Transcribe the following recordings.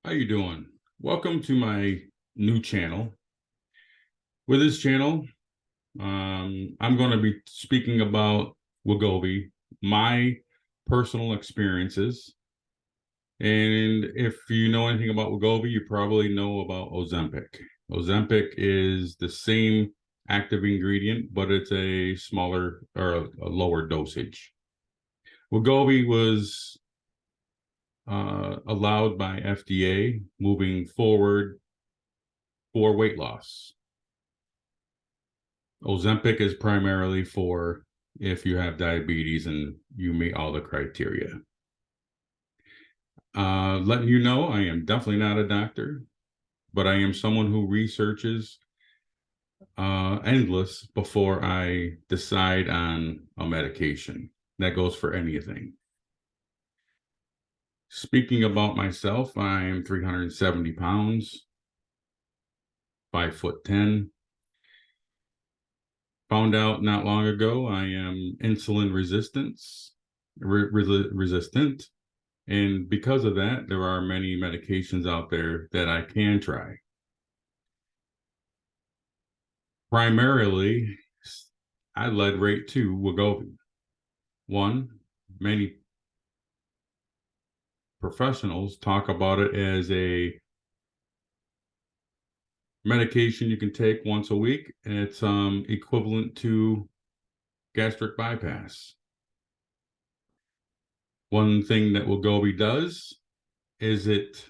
How you doing? Welcome to my new channel. With this channel, I'm going to be speaking about Wegovy, my personal experiences. And if you know anything about Wegovy, you probably know about Ozempic. Ozempic is the same active ingredient, but it's a smaller or a lower dosage. Wegovy was allowed by FDA moving forward for weight loss. Ozempic is primarily for if you have diabetes and you meet all the criteria. Letting you know, I am definitely not a doctor, but I am someone who researches endless before I decide on a medication. That goes for anything. Speaking about myself, I am 370 pounds, 5'10". Found out not long ago I am insulin resistant. And because of that, there are many medications out there that I can try. Primarily, I led right to Wegovy. One, many professionals talk about it as a medication you can take once a week. It's equivalent to gastric bypass. One thing that Wegovy does is it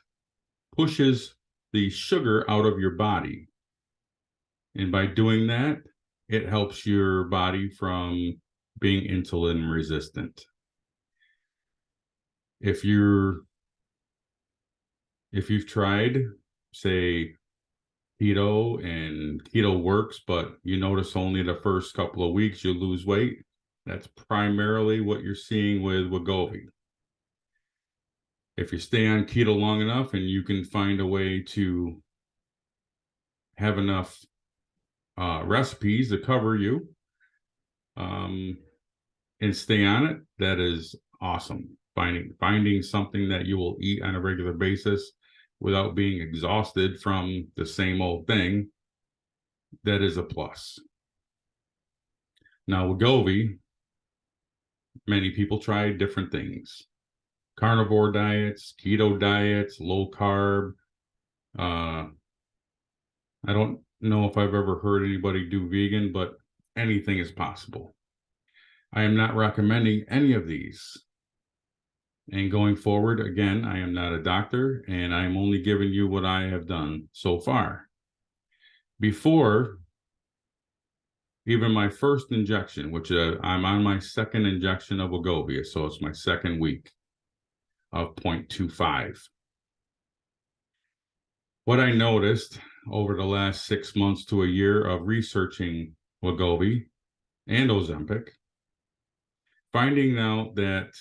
pushes the sugar out of your body. And by doing that, it helps your body from being insulin resistant. If you've tried, say, keto and keto works, but you notice only the first couple of weeks you lose weight, that's primarily what you're seeing with Wegovy. If you stay on keto long enough and you can find a way to have enough recipes to cover you and stay on it, that is awesome. Finding something that you will eat on a regular basis without being exhausted from the same old thing, that is a plus. Now, Wegovy, many people try different things. Carnivore diets, keto diets, low carb. I don't know if I've ever heard anybody do vegan, but anything is possible. I am not recommending any of these. And going forward, again, I am not a doctor, and I am only giving you what I have done so far. Before even my first injection, which I'm on my second injection of Wegovy, so it's my second week of 0.25. What I noticed over the last 6 months to a year of researching Wegovy and Ozempic, finding out that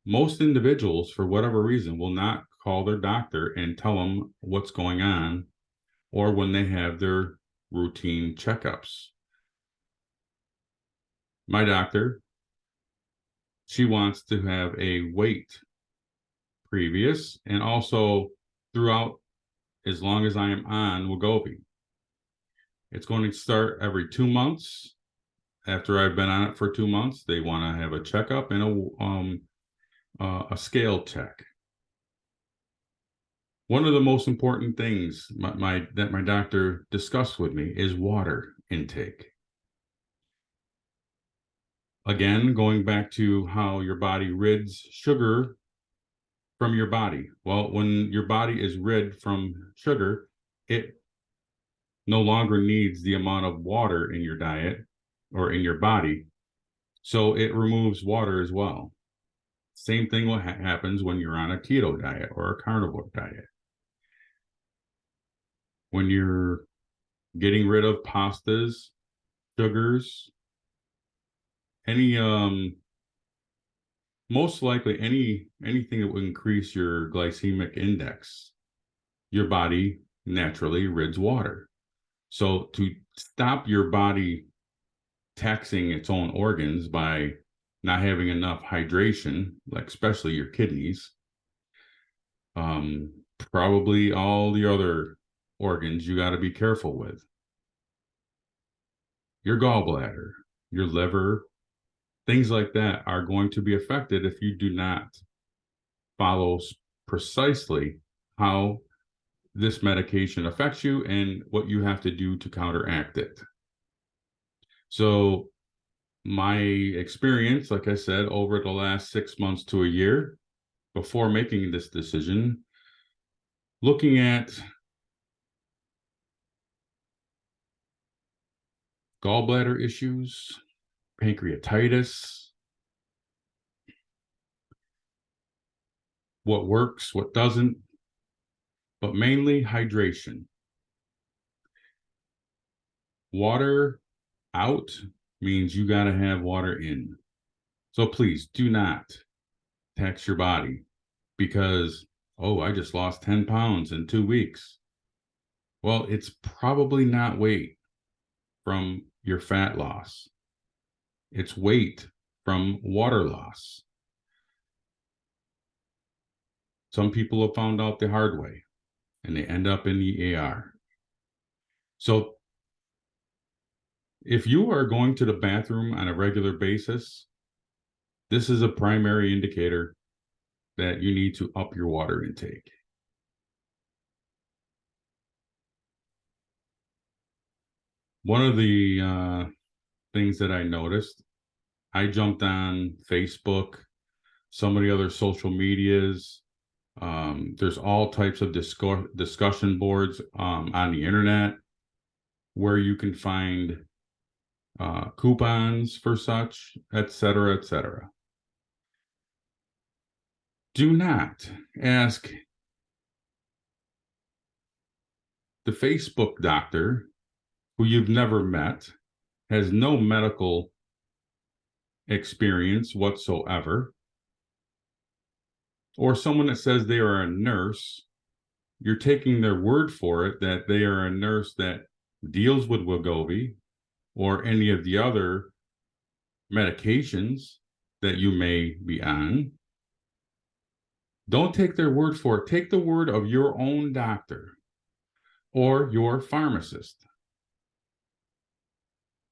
most individuals, for whatever reason, will not call their doctor and tell them what's going on or when they have their routine checkups. My doctor, she wants to have a weight previous and also throughout as long as I am on Wegovy. It's going to start every 2 months. After I've been on it for 2 months, they want to have a checkup and a scale check. One of the most important things that my doctor discussed with me is water intake. Again, going back to how your body rids sugar from your body. Well, when your body is rid from sugar, it no longer needs the amount of water in your diet or in your body. So it removes water as well. Same thing what happens when you're on a keto diet or a carnivore diet. When you're getting rid of pastas, sugars, any most likely anything that would increase your glycemic index, your body naturally rids water. So to stop your body taxing its own organs by not having enough hydration, like especially your kidneys, Probably all the other organs you got to be careful with. Your gallbladder, your liver, things like that are going to be affected if you do not follow precisely how this medication affects you and what you have to do to counteract it. So my experience, like I said, over the last 6 months to a year before making this decision, looking at gallbladder issues, pancreatitis, what works, what doesn't, but mainly hydration. Water out means you got to have water in. So please do not tax your body because, oh, I just lost 10 pounds in 2 weeks. Well, it's probably not weight from your fat loss. It's weight from water loss. Some people have found out the hard way and they end up in the AR. So if you are going to the bathroom on a regular basis, this is a primary indicator that you need to up your water intake. One of the things that I noticed, I jumped on Facebook, some of the other social medias. There's all types of discussion boards on the internet where you can find coupons for such, etc., etc. Do not ask the Facebook doctor who you've never met, has no medical experience whatsoever, or someone that says they are a nurse. You're taking their word for it that they are a nurse that deals with Wegovy or any of the other medications that you may be on. Don't take their word for it. Take the word of your own doctor or your pharmacist.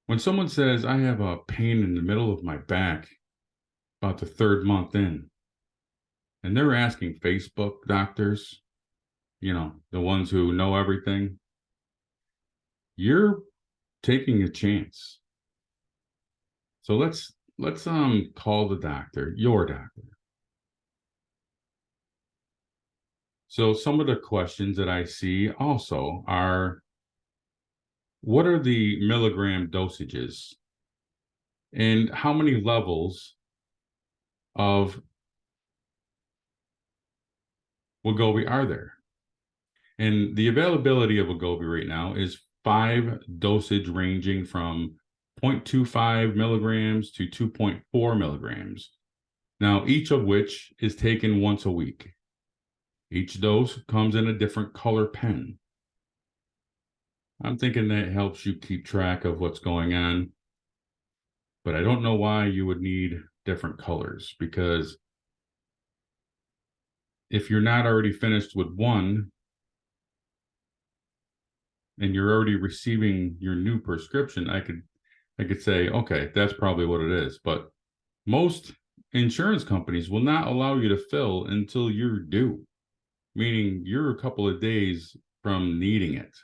When someone says, I have a pain in the middle of my back about the 3rd month in, and they're asking Facebook doctors, the ones who know everything, you're taking a chance. So let's call the doctor, your doctor. So some of the questions that I see also are, what are the milligram dosages? And how many levels of Wegovy are there? And the availability of Wegovy right now is 5 dosage ranging from 0.25 milligrams to 2.4 milligrams. Now, each of which is taken once a week. Each dose comes in a different color pen. I'm thinking that helps you keep track of what's going on, but I don't know why you would need different colors, because if you're not already finished with one and you're already receiving your new prescription, I could say, okay, that's probably what it is. But most insurance companies will not allow you to fill until you're due, meaning you're a couple of days from needing it.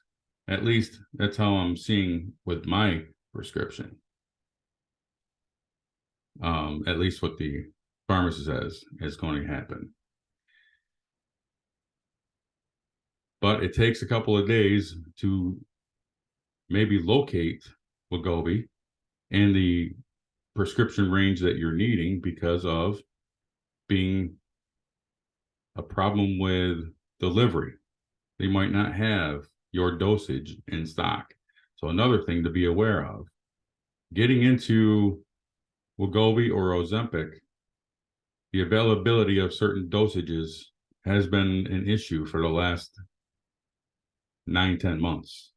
At least that's how I'm seeing with my prescription. At least what the pharmacist says is going to happen. But it takes a couple of days to maybe locate Wegovy and the prescription range that you're needing because of being a problem with delivery. They might not have your dosage in stock. So another thing to be aware of, getting into Wegovy or Ozempic, the availability of certain dosages has been an issue for the last 9-10 months.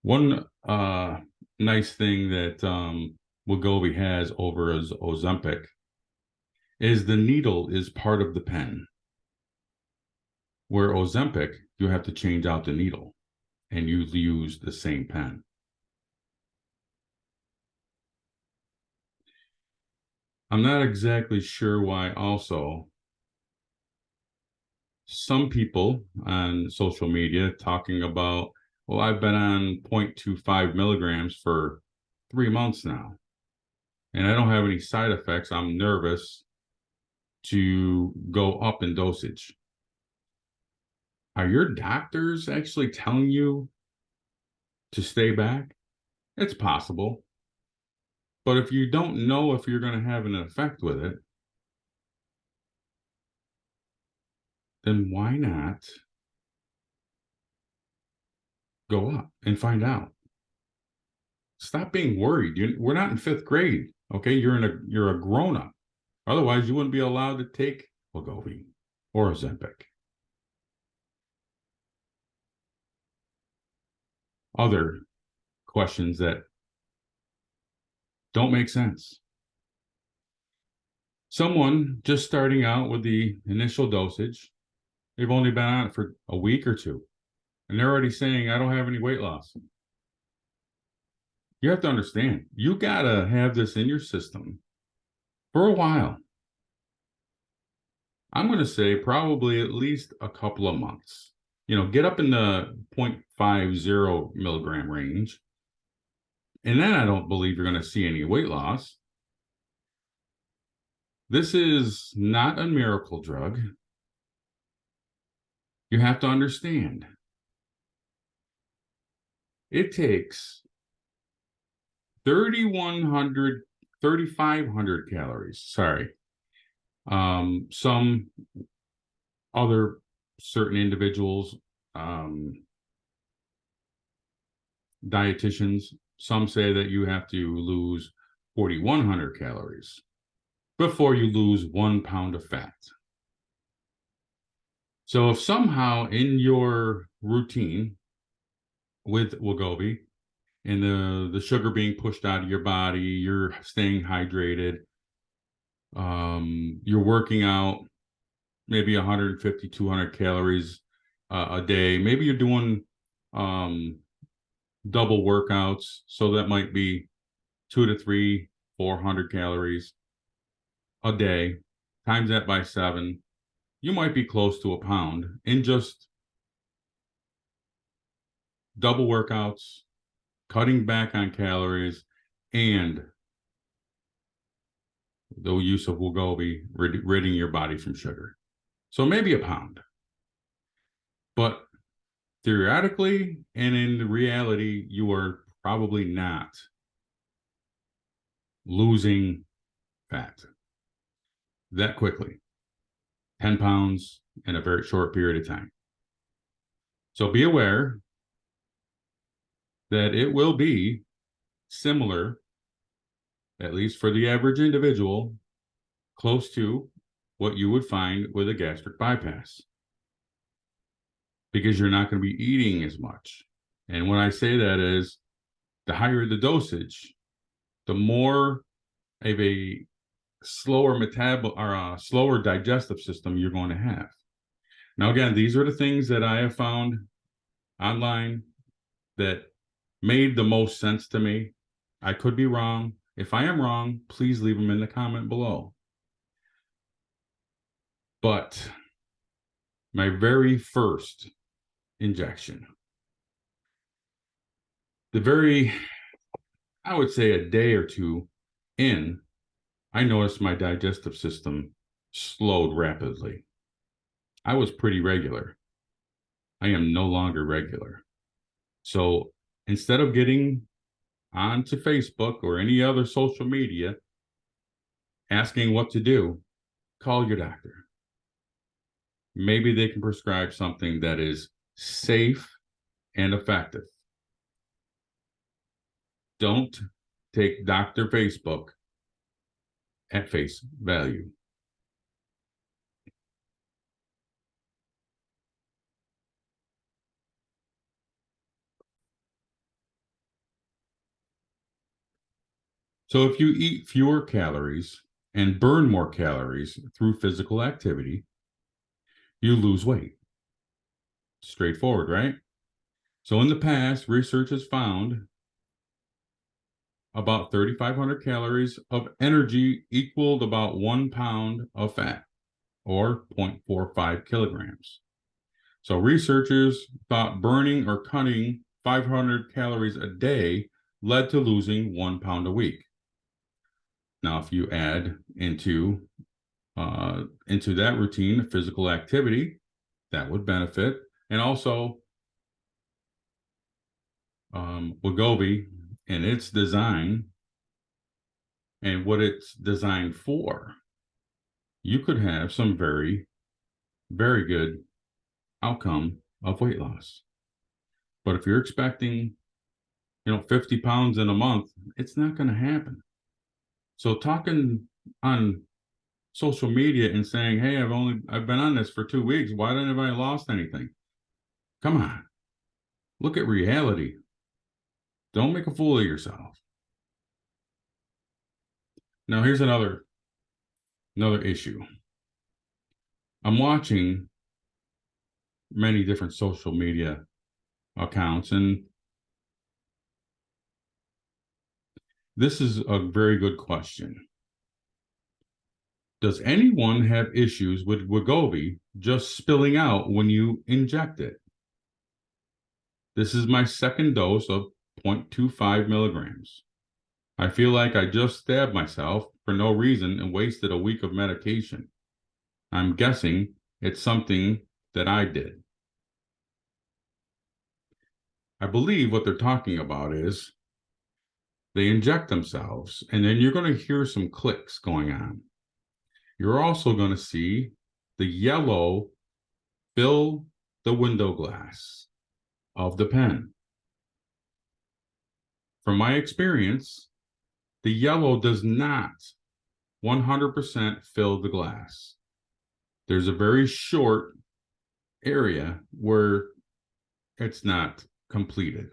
One nice thing that Wegovy has over as Ozempic is the needle is part of the pen. Where Ozempic, you have to change out the needle and you use the same pen. I'm not exactly sure why also some people on social media talking about, well, I've been on 0.25 milligrams for 3 months now, and I don't have any side effects. I'm nervous to go up in dosage. Are your doctors actually telling you to stay back? It's possible. But if you don't know if you're going to have an effect with it, then why not go up and find out? Stop being worried. We're not in 5th grade. Okay, you're a grown up. Otherwise, you wouldn't be allowed to take Wegovy or Ozempic. Other questions that don't make sense. Someone just starting out with the initial dosage, they've only been on it for a week or two, and they're already saying, I don't have any weight loss. You have to understand, you got to have this in your system for a while. I'm going to say probably at least a couple of months. Get up in the 0.50 milligram range. And then I don't believe you're going to see any weight loss. This is not a miracle drug. You have to understand. It takes 3,500 calories. Sorry. Some other certain individuals, dietitians, some say that you have to lose 4,100 calories before you lose 1 pound of fat. So if somehow in your routine with Wegovy and the sugar being pushed out of your body, you're staying hydrated, you're working out maybe 150, 200 calories a day. Maybe you're doing double workouts, so that might be 200 to 300, 400 calories a day. Times that by 7, you might be close to a pound in just double workouts, cutting back on calories, and the use of Wegovy, ridding your body from sugar. So maybe a pound. But theoretically and in reality, you are probably not losing fat that quickly. 10 pounds in a very short period of time. So be aware that it will be similar, at least for the average individual, close to what you would find with a gastric bypass, because you're not going to be eating as much. And when I say that is, the higher the dosage, the more of a slower slower digestive system you're going to have. Now, again, these are the things that I have found online that made the most sense to me. I could be wrong. If I am wrong, please leave them in the comment below. But my very first injection, I would say a day or two in, I noticed my digestive system slowed rapidly. I was pretty regular. I am no longer regular. So instead of getting onto Facebook or any other social media asking what to do, call your doctor. Maybe they can prescribe something that is safe and effective. Don't take Dr. Facebook at face value. So if you eat fewer calories and burn more calories through physical activity, you lose weight. Straightforward, right? So in the past, research has found about 3,500 calories of energy equaled about 1 pound of fat, or 0.45 kilograms. So researchers thought burning or cutting 500 calories a day led to losing 1 pound a week. Now, if you add into that routine physical activity, that would benefit. And also Wegovy and its design and what it's designed for, you could have some very, very good outcome of weight loss. But if you're expecting, 50 pounds in a month, it's not going to happen. So talking on social media and saying, hey, I've been on this for 2 weeks. Why haven't I lost anything? Come on. Look at reality. Don't make a fool of yourself. Now here's another issue. I'm watching many different social media accounts, and this is a very good question. Does anyone have issues with Wegovy just spilling out when you inject it? This is my second dose of 0.25 milligrams. I feel like I just stabbed myself for no reason and wasted a week of medication. I'm guessing it's something that I did. I believe what they're talking about is they inject themselves, and then you're going to hear some clicks going on. You're also going to see the yellow fill the window glass of the pen. From my experience, the yellow does not 100% fill the glass. There's a very short area where it's not completed.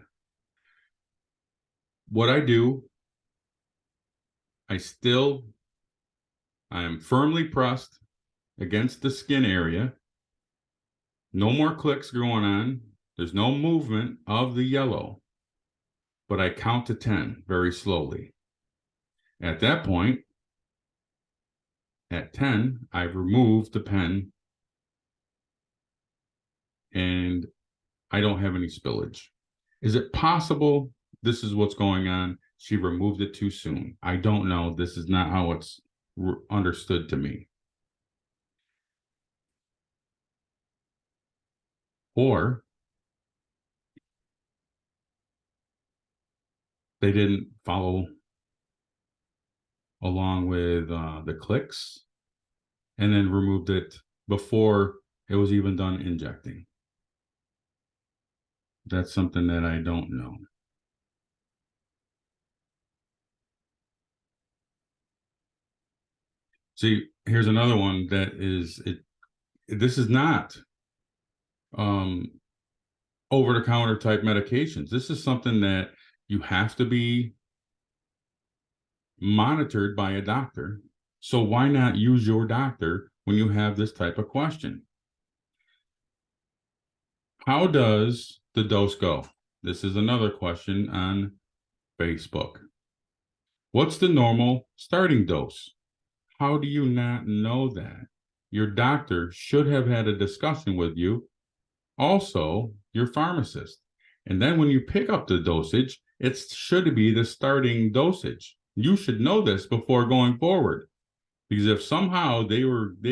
What I do, I am firmly pressed against the skin area. No more clicks going on. There's no movement of the yellow, but I count to 10 very slowly. At that point, at 10, I've removed the pen and I don't have any spillage. Is it possible this is what's going on? She removed it too soon. I don't know. This is not how it's understood to me. Or they didn't follow along with the clicks and then removed it before it was even done injecting. That's something that I don't know. See, here's another one that is it. This is not over-the-counter type medications. This is something that you have to be monitored by a doctor. So why not use your doctor when you have this type of question? How does the dose go? This is another question on Facebook. What's the normal starting dose? How do you not know that? Your doctor should have had a discussion with you, also your pharmacist. And then when you pick up the dosage, it should be the starting dosage. You should know this before going forward. Because if somehow they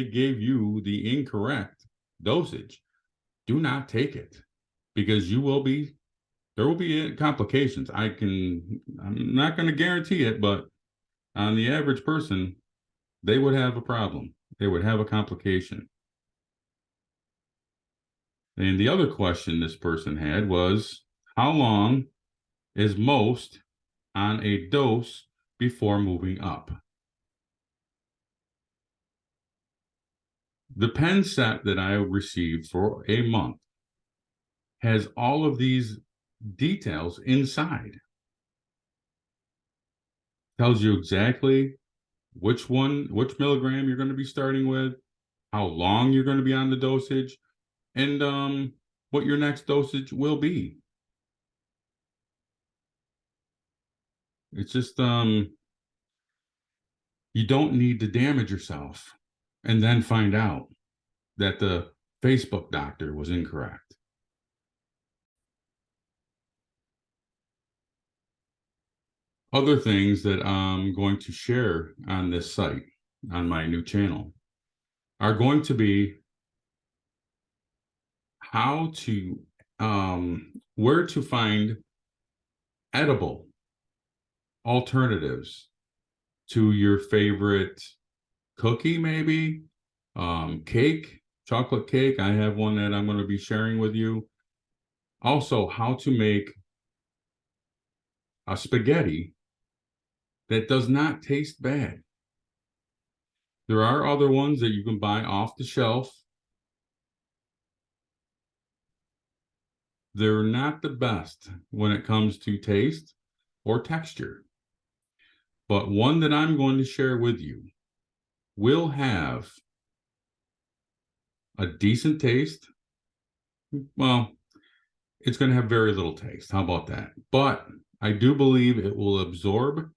gave you the incorrect dosage, do not take it. Because there will be complications. I'm not going to guarantee it, but on the average person, they would have a problem. They would have a complication. And the other question this person had was, how long is most on a dose before moving up? The pen set that I received for a month has all of these details inside. Tells you exactly which milligram you're going to be starting with, how long you're going to be on the dosage, and what your next dosage will be. It's just you don't need to damage yourself and then find out that the Facebook doctor was incorrect. Other things that I'm going to share on this site, on my new channel, are going to be how to, where to find edible alternatives to your favorite cookie, maybe, cake, chocolate cake. I have one that I'm going to be sharing with you. Also, how to make a spaghetti that does not taste bad. There are other ones that you can buy off the shelf. They're not the best when it comes to taste or texture. But one that I'm going to share with you will have a decent taste. Well, it's going to have very little taste. How about that? But I do believe it will absorb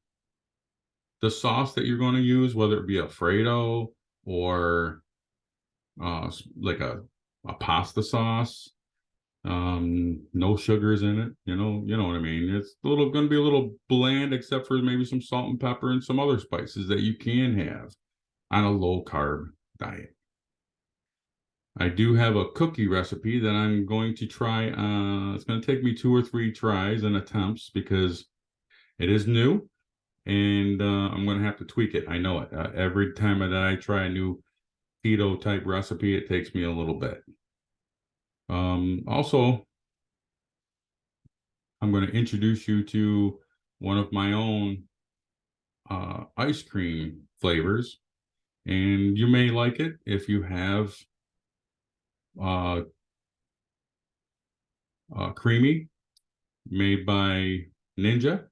the sauce that you're going to use, whether it be Alfredo or like a pasta sauce. No sugars in it. You know what I mean. It's going to be a little bland, except for maybe some salt and pepper and some other spices that you can have on a low carb diet. I do have a cookie recipe that I'm going to try. It's going to take me 2 or 3 tries and attempts because it is new, and I'm going to have to tweak it. I know it. Every time that I try a new keto type recipe, it takes me a little bit. Also, I'm going to introduce you to one of my own ice cream flavors, and you may like it if you have creamy, made by Ninja.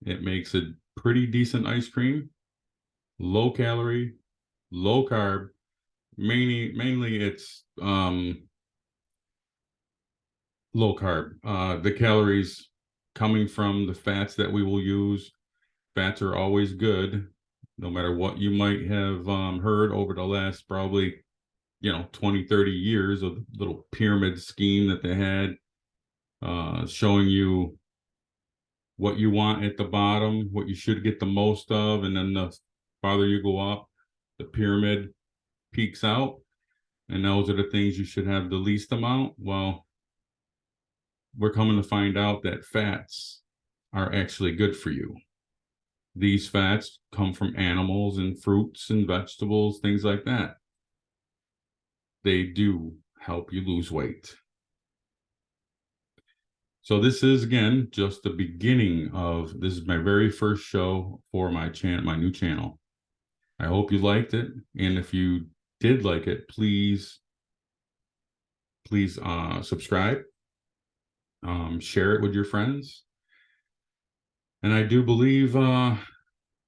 It makes a pretty decent ice cream, low calorie, low carb. Mainly it's low carb. The calories coming from the fats that we will use. Fats are always good, no matter what you might have heard over the last probably 20, 30 years of the little pyramid scheme that they had, showing you what you want at the bottom, what you should get the most of, and then the farther you go up, the pyramid peaks out, and those are the things you should have the least amount. Well, we're coming to find out that fats are actually good for you. These fats come from animals and fruits and vegetables, things like that. They do help you lose weight. So this is, again, just the beginning of, this is my very first show for my new channel. I hope you liked it. And if you did like it, please subscribe, share it with your friends. And I do believe I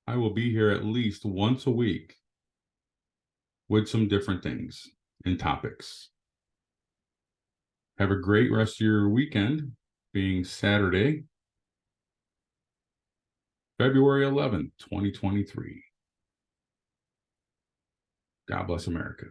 will be here at least once a week with some different things and topics. Have a great rest of your weekend, being Saturday, February 11th, 2023. God bless America.